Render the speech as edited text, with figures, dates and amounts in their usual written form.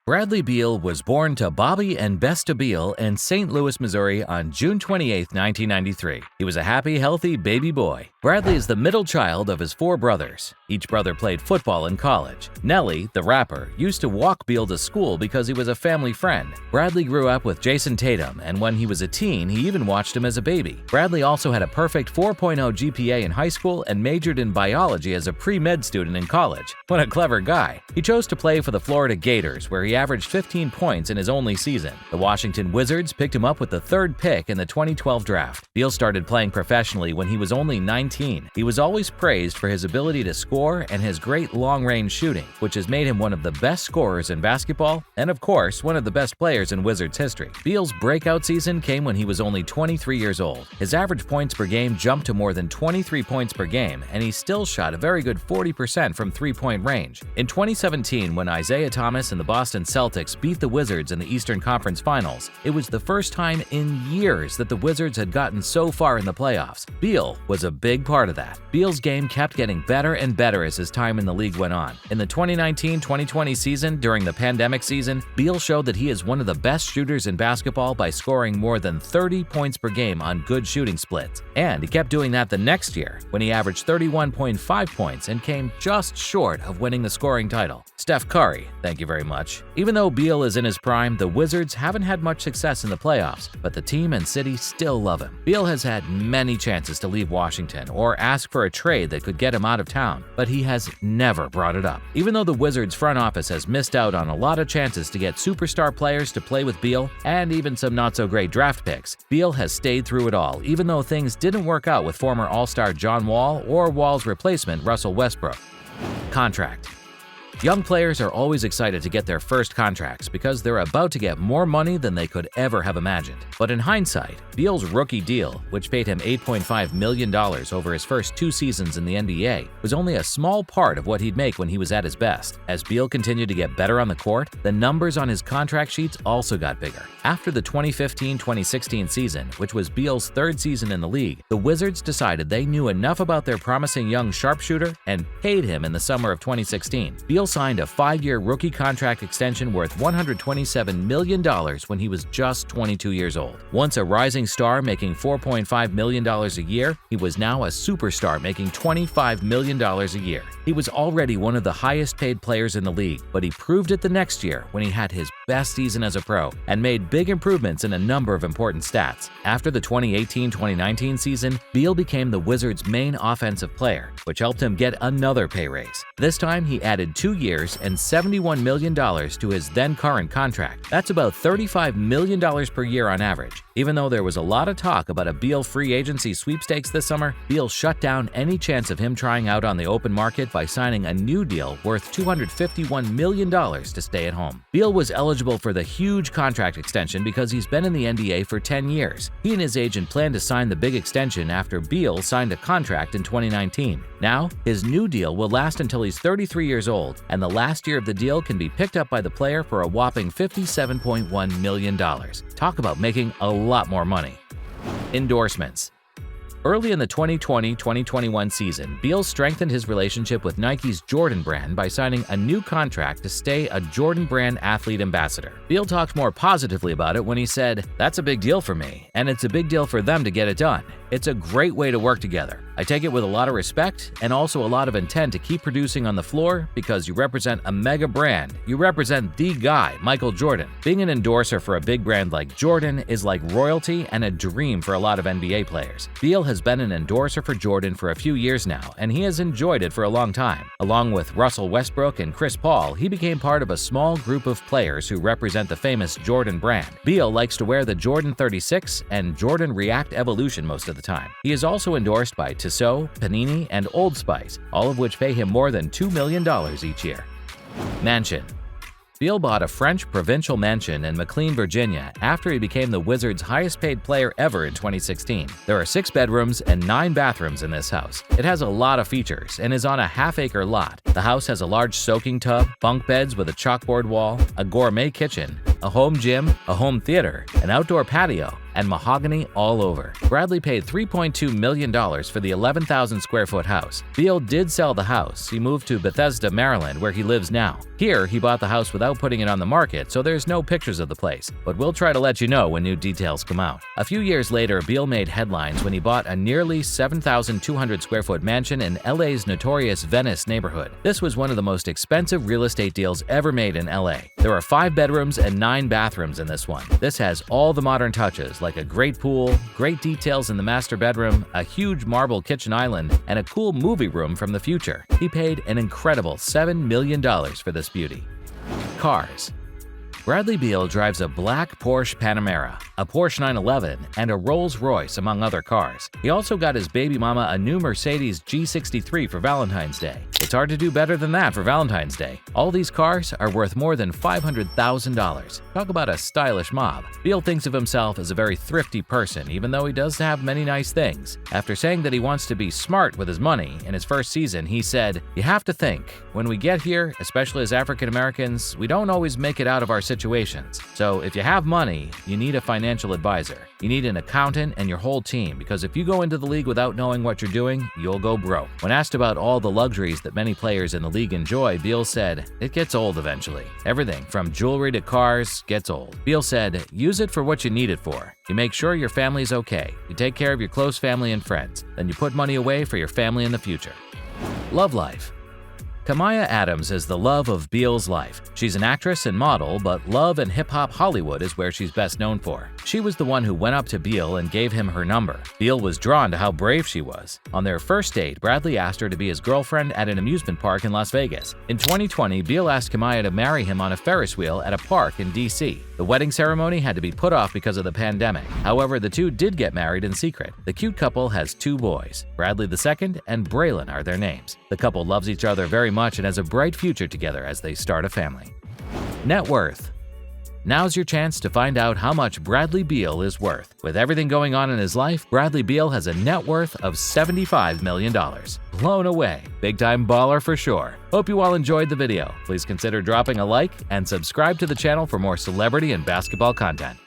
Bradley Beal was born to Bobby and Besta Beal in St. Louis, Missouri on June 28, 1993. He was a happy, healthy baby boy. Bradley is the middle child of his four brothers. Each brother played football in college. Nelly, the rapper, used to walk Beal to school because he was a family friend. Bradley grew up with Jason Tatum, and when he was a teen, he even watched him as a baby. Bradley also had a perfect 4.0 GPA in high school and majored in biology as a pre-med student in college. What a clever guy. He chose to play for the Florida Gators, where he averaged 15 points in his only season. The Washington Wizards picked him up with the third pick in the 2012 draft. Beal started playing professionally when he was only 19. He was always praised for his ability to score and his great long-range shooting, which has made him one of the best scorers in basketball and, of course, one of the best players in Wizards history. Beal's breakout season came when he was only 23 years old. His average points per game jumped to more than 23 points per game, and he still shot a very good 40% from three-point range. In 2017, when Isaiah Thomas and the Boston Celtics beat the Wizards in the Eastern Conference Finals, it was the first time in years that the Wizards had gotten so far in the playoffs. Beal was a big part of that. Beal's game kept getting better and better as his time in the league went on. In the 2019-2020 season, during the pandemic season, Beal showed that he is one of the best shooters in basketball by scoring more than 30 points per game on good shooting splits. And he kept doing that the next year, when he averaged 31.5 points and came just short of winning the scoring title. Steph Curry, thank you very much. Even though Beal is in his prime, the Wizards haven't had much success in the playoffs, but the team and city still love him. Beal has had many chances to leave Washington or ask for a trade that could get him out of town, but he has never brought it up. Even though the Wizards front office has missed out on a lot of chances to get superstar players to play with Beal and even some not-so-great draft picks, Beal has stayed through it all, even though things didn't work out with former All-Star John Wall or Wall's replacement Russell Westbrook. Contract. Young players are always excited to get their first contracts because they're about to get more money than they could ever have imagined. But in hindsight, Beal's rookie deal, which paid him $8.5 million over his first 2 seasons in the NBA, was only a small part of what he'd make when he was at his best. As Beal continued to get better on the court, the numbers on his contract sheets also got bigger. After the 2015-2016 season, which was Beal's 3rd season in the league, the Wizards decided they knew enough about their promising young sharpshooter and paid him in the summer of 2016. Beal signed a 5-year rookie contract extension worth $127 million when he was just 22 years old. Once a rising star making $4.5 million a year, he was now a superstar making $25 million a year. He was already one of the highest paid players in the league, but he proved it the next year when he had his best season as a pro and made big improvements in a number of important stats. After the 2018-2019 season, Beal became the Wizards' main offensive player, which helped him get another pay raise. This time, he added 2 years and $71 million to his then-current contract. That's about $35 million per year on average. Even though there was a lot of talk about a Beal free agency sweepstakes this summer, Beal shut down any chance of him trying out on the open market by signing a new deal worth $251 million to stay at home. Beal was eligible for the huge contract extension because he's been in the NBA for 10 years. He and his agent planned to sign the big extension after Beal signed a contract in 2019. Now, his new deal will last until he's 33 years old, and the last year of the deal can be picked up by the player for a whopping $57.1 million. Talk about making a lot more money. Endorsements. Early in the 2020-2021 season, Beal strengthened his relationship with Nike's Jordan brand by signing a new contract to stay a Jordan brand athlete ambassador. Beal talked more positively about it when he said, "That's a big deal for me, and it's a big deal for them to get it done. It's a great way to work together. I take it with a lot of respect and also a lot of intent to keep producing on the floor because you represent a mega brand. You represent the guy, Michael Jordan. Being an endorser for a big brand like Jordan is like royalty and a dream for a lot of NBA players." Beal has been an endorser for Jordan for a few years now, and he has enjoyed it for a long time. Along with Russell Westbrook and Chris Paul, he became part of a small group of players who represent the famous Jordan brand. Beal likes to wear the Jordan 36 and Jordan React Evolution most of the time. He is also endorsed by Tissot, Panini, and Old Spice, all of which pay him more than $2 million each year. Mansion. Beal bought a French provincial mansion in McLean, Virginia after he became the Wizards' highest-paid player ever in 2016. There are 6 bedrooms and 9 bathrooms in this house. It has a lot of features and is on a half-acre lot. The house has a large soaking tub, bunk beds with a chalkboard wall, a gourmet kitchen, a home gym, a home theater, an outdoor patio, and mahogany all over. Bradley paid $3.2 million for the 11,000 square foot house. Beal did sell the house. He moved to Bethesda, Maryland, where he lives now. Here, he bought the house without putting it on the market, so there's no pictures of the place, but we'll try to let you know when new details come out. A few years later, Beal made headlines when he bought a nearly 7,200 square foot mansion in LA's notorious Venice neighborhood. This was one of the most expensive real estate deals ever made in LA. There are 5 bedrooms and 9 bathrooms in this one. This has all the modern touches, like a great pool, great details in the master bedroom, a huge marble kitchen island, and a cool movie room from the future. He paid an incredible $7 million for this beauty. Cars. Bradley Beal drives a black Porsche Panamera, a Porsche 911, and a Rolls-Royce, among other cars. He also got his baby mama a new Mercedes G63 for Valentine's Day. It's hard to do better than that for Valentine's Day. All these cars are worth more than $500,000. Talk about a stylish mob. Beal thinks of himself as a very thrifty person, even though he does have many nice things. After saying that he wants to be smart with his money in his first season, he said, "You have to think. When we get here, especially as African Americans, we don't always make it out of our situations. So if you have money, you need a financial advisor. You need an accountant and your whole team, because if you go into the league without knowing what you're doing, you'll go broke." When asked about all the luxuries that many players in the league enjoy, Beal said, "It gets old eventually. Everything from jewelry to cars gets old." Beal said, "Use it for what you need it for. You make sure your family's okay. You take care of your close family and friends. Then you put money away for your family in the future." Love life. Kamaya Adams is the love of Beal's life. She's an actress and model, but love and hip-hop Hollywood is where she's best known for. She was the one who went up to Beal and gave him her number. Beal was drawn to how brave she was. On their first date, Bradley asked her to be his girlfriend at an amusement park in Las Vegas. In 2020, Beal asked Kamaya to marry him on a Ferris wheel at a park in DC. The wedding ceremony had to be put off because of the pandemic. However, the two did get married in secret. The cute couple has 2 boys. Bradley II and Braylon are their names. The couple loves each other very much and has a bright future together as they start a family. Net worth. Now's your chance to find out how much Bradley Beal is worth. With everything going on in his life, Bradley Beal has a net worth of $75 million. Blown away. Big time baller for sure. Hope you all enjoyed the video. Please consider dropping a like and subscribe to the channel for more celebrity and basketball content.